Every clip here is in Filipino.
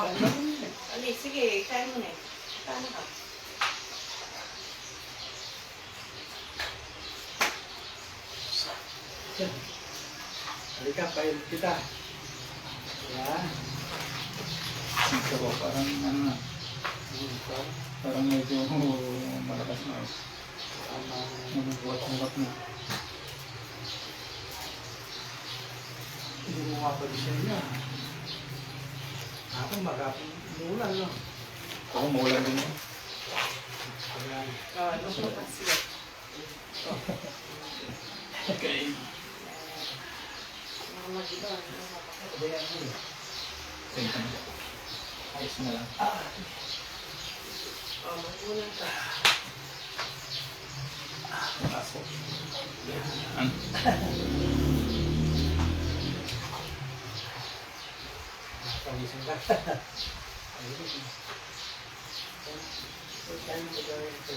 Ali, sige, kaya mo na eh. Kano ka? Halika, pail kita. Yan. Ito ko, parang ano na. Parang medyo malakas na. Nabubuhat-buhat na. Hindi mo nga pa siya niya. Ako magapong umulan, no? Ako maulan din yun. Ayan. Ano po kasi? Okay. Mga mag-ibon. Ayan mo. Thank you. Ayos na lang. Mag-ulan ka. Pasok. Yan. Pagising ka. Pagising. Time to go into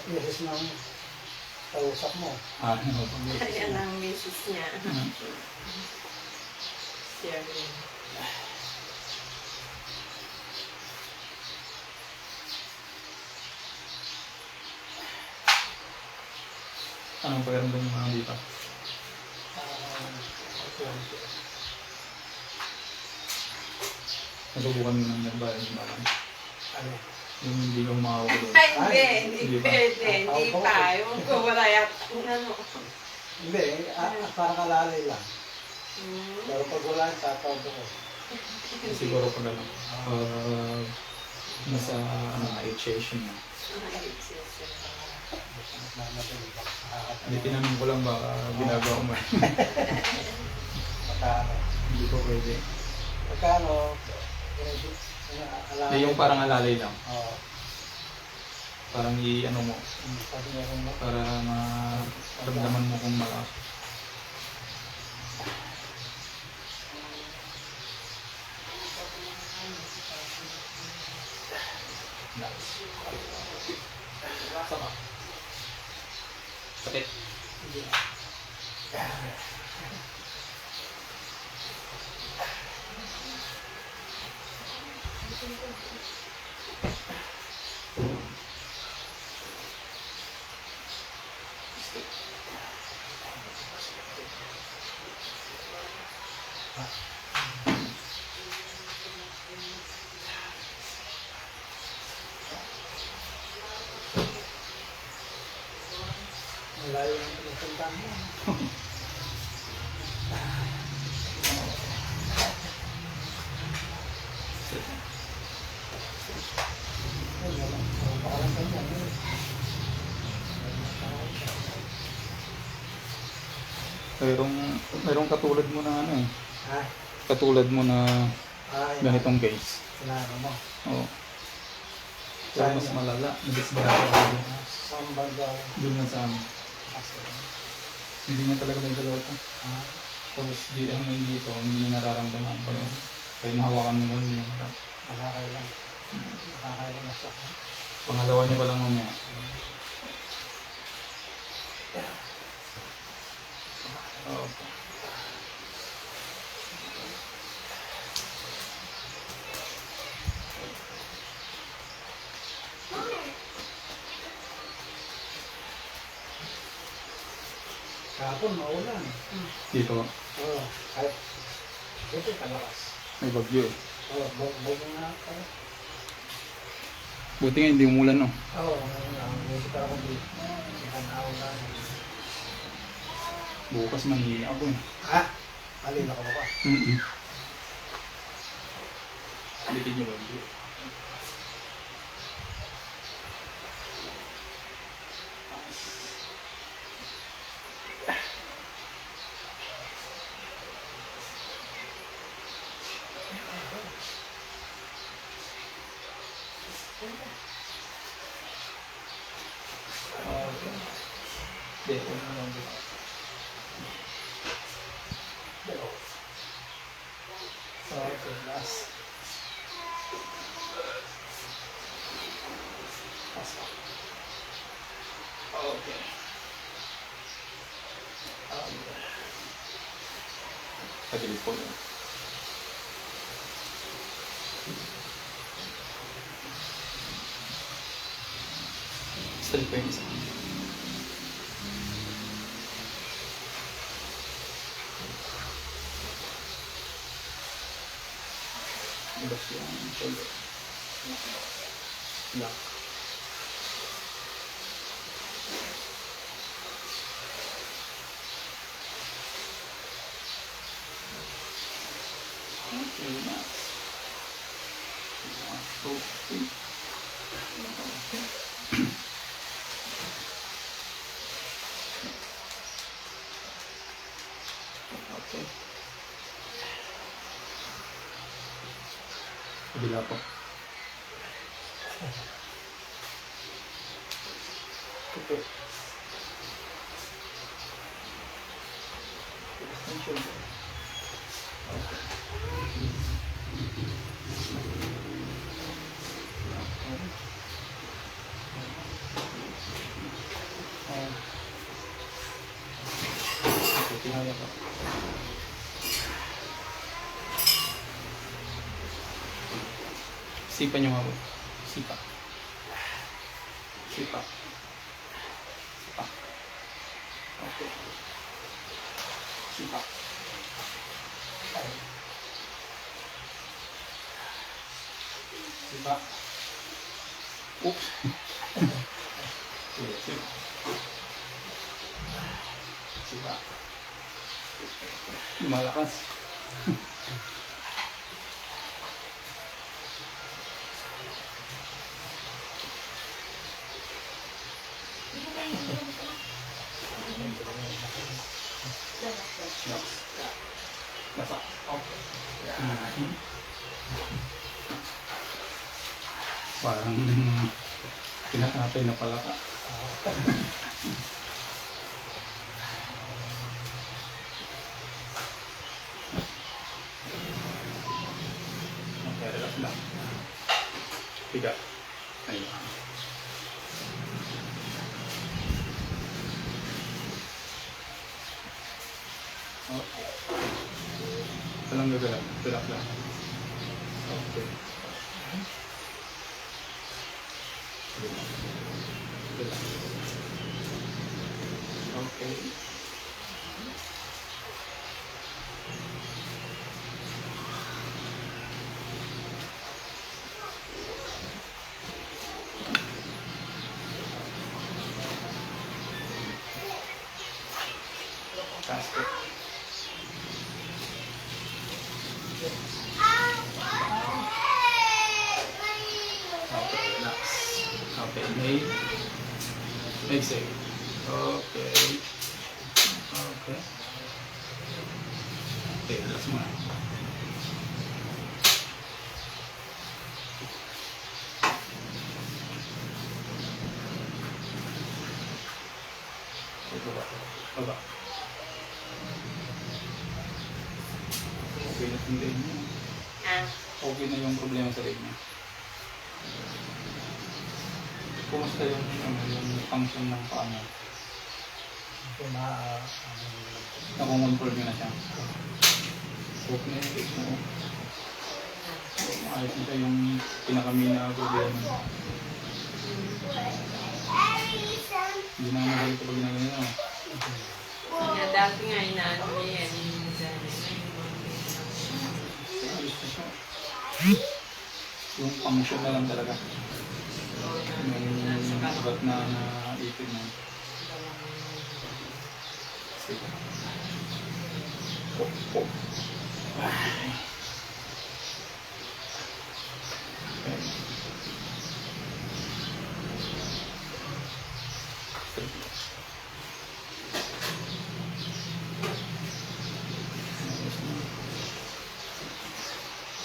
Iris ng kausap mo. Ano? Yan ang misis niya. Share rin. Anong pakiramdam yung mga dito? Nasubukan mo ng nagbayad yung malam. Ano? Yung hindi ka humawak doon. Ay, hindi Hindi pa. pwede. Hindi pa. Yung ko wala yata. Ano? Hindi, parang alalay lang. Hmm. Pero pag wala, tatawag ko. Siguro pag ano, nasa HH na. Hindi tinanong ko lang baka ginagawa mo. Magkano? Hindi ko pwede. Magkano? Eh, yung parang alalay lang. Oo. Parang i-ano mo, Pag meron mo. para maramdaman mo kung malakas. Sama. Sakit. Malayo yung pinupuntahan mo. Merong katulad mo na ano eh. Ha? Katulad mo na Yan. ganitong case. Sinano mo. Oo. Pero mas malala. Nabisbara. Sambal daw. Doon na sa amin. Hindi niya talaga may dalawa ito. Ha? Tapos di ang dito, hindi niya nararamdaman pa yun. Kaya nahawakan mo lang, hindi niya nararamdaman. Nakakailan. Nakakailan na siya. Pangalawa niya pa lang mamaya. Okay. Kahapon, maulan. Dito, Oo. Kahit ito kalakas. may bagyo. Oo, bago nga ako. Buti nga hindi umulan, no? Oo, hindi pa ako dito. Ikanaw na. Bukas Manila ako eh. Ha? Alin ako ba? Likid niyo bagyo. Hindi, ano lang dito. Okay, last. Okay. Pagilid po yun. Straight po yung isa. Ibas yung shoulder. Lock. Okay, nice. Okay. Okay. Kabila po. Okay. Attention. Okay. Okay, tinaya pa. Sipa niyo mabot. Sipa. Sipa. Sipa. Okay. Sipa. Sipa. Oops. Sipa. Sipa. Malakas. Nasa. Okay. Parang pinakatay na pala ka. Okay, relax lang. Tiga. Ayun. Okay. Walang gagalap. Relax lang. Okay. Relax. Okay. Taas ko. Okay, relax. Okay, inhale. Exhale. Okay. Okay. Okay, relax muna. Okay, baba. Baba. Okay na yung leg niya. Okay na yung problema sa leg niya. Kumusta yung function ng paa mo? Ito Nakukontrol nyo na siya. Okay na yung leg mo. Maayos na siya yung pinakamina problema mo. Hindi na magalit kapag ginagawa mo. Nga dati nga inaano niya yan. Ayos na siya. Yung function na lang talaga. Yung ba't na naipin mo. Sige. Pop, pop. Okay.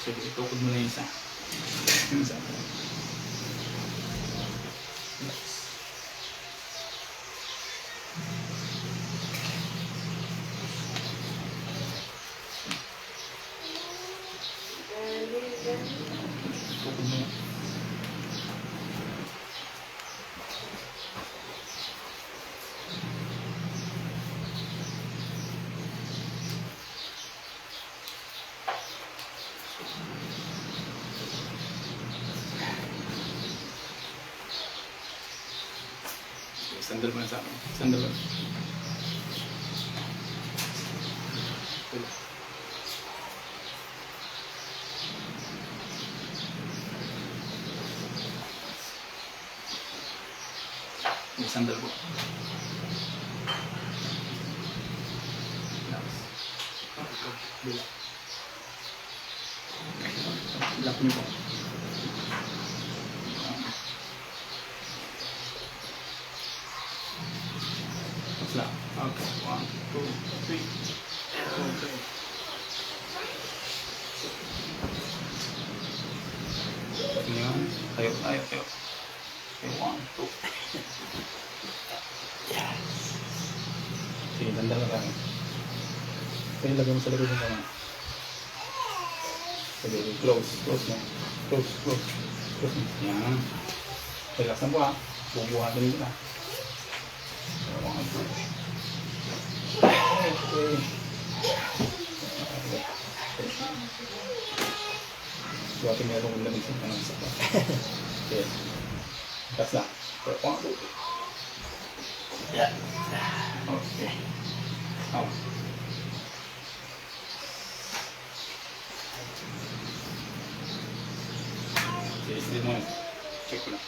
Sige, itukod mo na yung isa. Yung isa. Relax. Itukod mo yan. Sandal mo na sa akin. Sandal mo. Sandal po. Bila. Lock niyo po. Tapos lang. Okay. 1, 2, 3. Okay. Ngayon, tayo. Okay, 1, 2. Sige, ganda lang kami. Kaya lagay mo sa likod ng kamay. Sige, close mo. Close mo. Yan. Relax na po ha. Bubuhatin nyo na. Okay. Buhatin mo yung lamig sa kanang sa pa. Okay. Relax na. 1, 2. Okay. Out. Okay, sige mo. Check ko lang.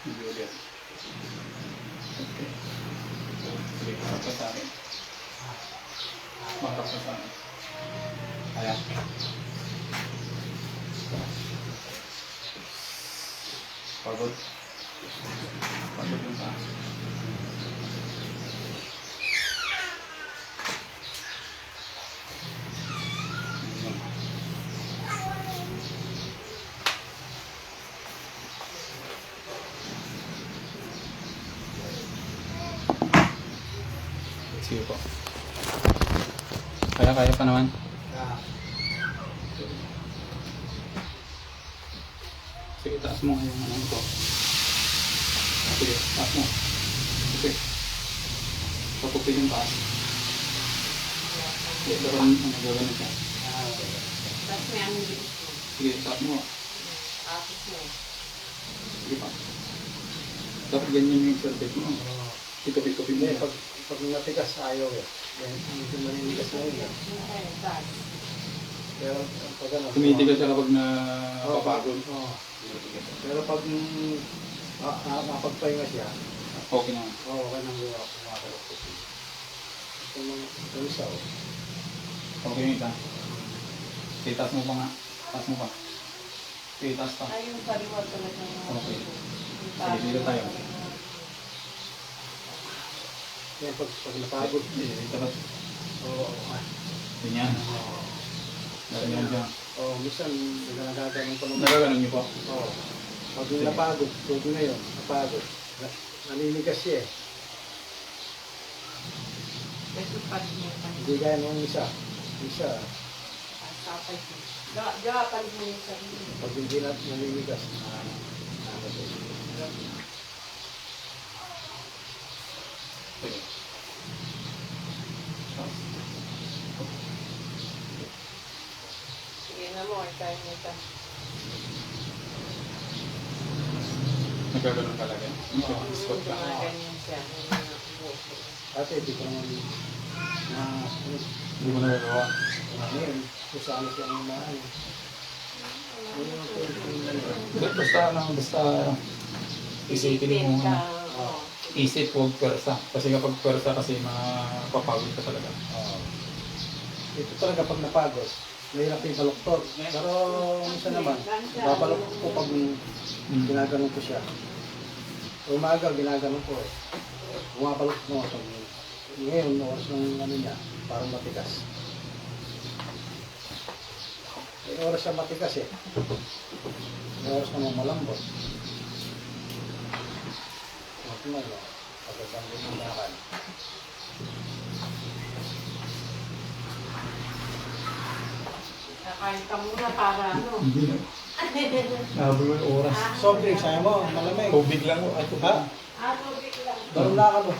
Video ulit. Okay. Sige, harap ka sa akin. Maharap ka sa akin. Ayan. Pagod. Pagod yung taas. Sige po. Kaya pa naman. Ah, Sige, taas mo yung ano ito. Sige, taas mo. Sige. Papupi yung taas. Sige, pero ang gagawin siya. Tapos may ang bilis mo. Sige, taas mo. Apis mo. Sige pa. Dapat ganyan yung cervix mo. oo. Itupi-tupi mo. Hindi, pag natigas ayaw eh. Yan, hindi maninigas na yun. Pero pag ano, Tumitigas siya kapag napapagod. Oo. Pero pag mapagpahinga siya, Okay naman. okay nang kumakalok ko siya. Ito mga isa o. Okay yung ita. Sige, taas mo pa nga. Taas mo pa. Sige, taas pa. Ay, yung kaliwa talaga. Okay. Sige, dito tayo. Yan, pag napagod. Dito ka. Oo. Ganyan. Ganyan dyan. Oo, minsan nagaganon ko naman. Nagaganon niyo po. Oo. Pag napagod, tulad ngayon, napagod. Naninigas siya eh. Kasi pag mo pa. Hindi gaya nung isa. Isa, Tapay ko. Gawapan mo yung sarili. pag hindi na naninigas, ano siya. Sige. Sige na mo, kaya mo ito. Nagaganon ka lagi. Spot ka. Ganyan siya. Kasi hindi ko naman Hindi mo nagagawa. ngayon, kung saan siya ang maano. Basta isipin mo. Isip, huwag pwersa. Kasi kapag pwersa kasi mapapagod ka talaga. Ito talaga pag napagod, mahirap yung baluktot. Pero minsan naman, babalok ko pag ginaganon ko siya. Umaga, ginaganon ko eh. Bumabalok mo. Ngayon, oras ng ano niya, parang matigas. May oras siya matigas eh. May oras naman malambot. Ano, pagkakang guminakan. Kakain ka muna para ano. Hindi na. Nahabol mo yung oras. Soft drinks, ayaw mo, malamig. Tubig lang. Ay, tubig. Ha? Tubig lang. Daron na ka mo.